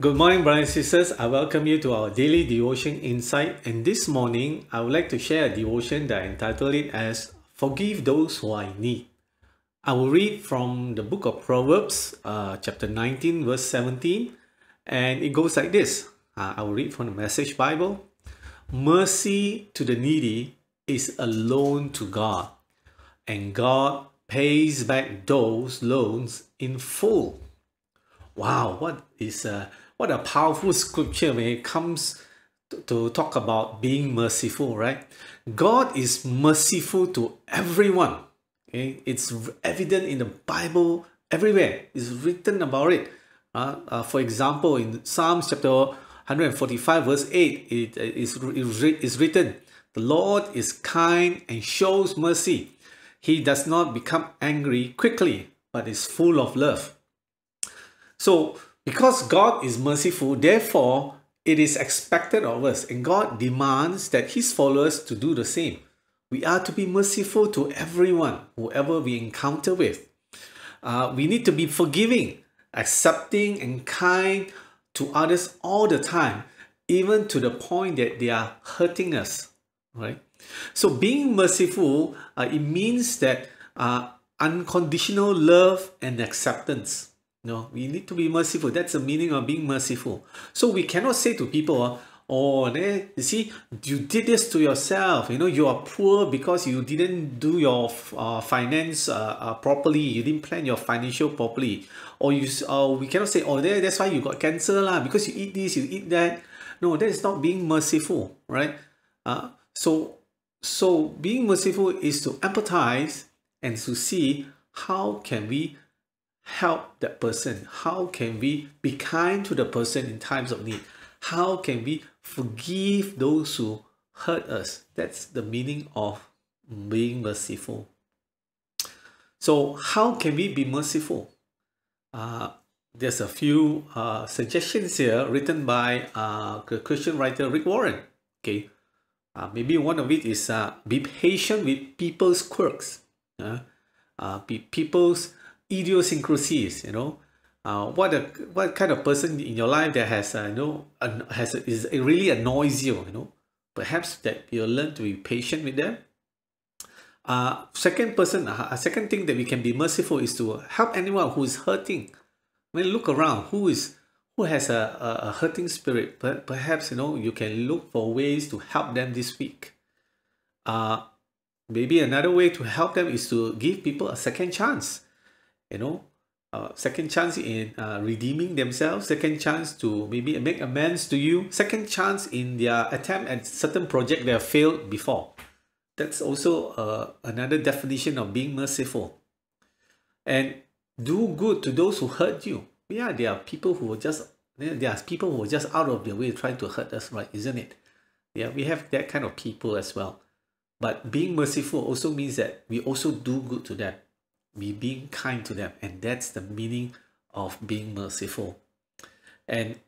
Good morning, brothers and sisters. I welcome you to our daily devotion insight. And this morning, I would like to share a devotion that I entitled it as Forgive Those Who Are in Need. I will read from the book of Proverbs, chapter 19, verse 17. And it goes like this. I will read from the Message Bible. Mercy to the needy is a loan to God, and God pays back those loans in full. Wow, what a powerful scripture when it comes to talk about being merciful, right? God is merciful to everyone. Okay? It's evident in the Bible everywhere. It's written about it. For example, in Psalms chapter 145 verse 8, it is written, "The Lord is kind and shows mercy. He does not become angry quickly, but is full of love." So, because God is merciful, therefore, it is expected of us, and God demands that His followers to do the same. We are to be merciful to everyone, whoever we encounter with. We need to be forgiving, accepting, and kind to others all the time, even to the point that they are hurting us, right? So, being merciful, it means that unconditional love and acceptance. No, we need to be merciful. That's the meaning of being merciful. So we cannot say to people, you see, you did this to yourself. You are poor because you didn't do your finance properly. You didn't plan your financial properly. Or we cannot say, that's why you got cancer lah, because you eat this, you eat that. No, that is not being merciful, right? So being merciful is to empathize and to see how can we help that person. How can we be kind to the person in times of need? How can we forgive those who hurt us? That's the meaning of being merciful. So how can we be merciful? There's a few suggestions here written by the Christian writer Rick Warren. Okay, maybe one of it is be patient with people's quirks, people's idiosyncrasies. What kind of person in your life that is really annoys you. Perhaps that you'll learn to be patient with them. Second thing that we can be merciful is to help anyone who is hurting. When you look around, who has a hurting spirit, perhaps you can look for ways to help them this week. Maybe another way to help them is to give people a second chance. Second chance in redeeming themselves, second chance to maybe make amends to you, second chance in their attempt at certain project that have failed before. That's also another definition of being merciful. And do good to those who hurt you. Yeah, there are people who are just out of their way trying to hurt us, right? Isn't it? Yeah, we have that kind of people as well. But being merciful also means that we also do good to them. Be being kind to them, and that's the meaning of being merciful. And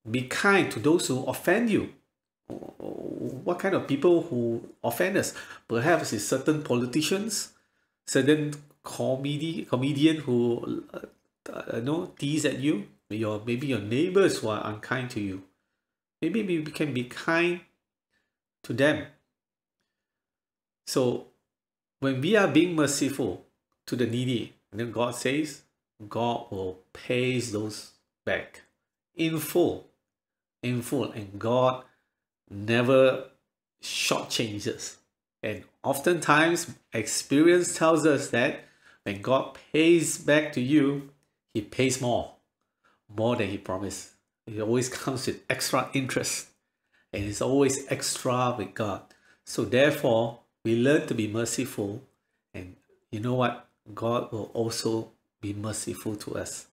be kind to those who offend you. What kind of people who offend us? Perhaps it's certain politicians, certain comedian who tease at you. Maybe your neighbors who are unkind to you. Maybe we can be kind to them. So when we are being merciful to the needy, and then God says, God will pay those back in full, and God never shortchanges. And oftentimes, experience tells us that when God pays back to you, He pays more than He promised. It always comes with extra interest, and it's always extra with God. So therefore, we learn to be merciful, and you know what? God will also be merciful to us.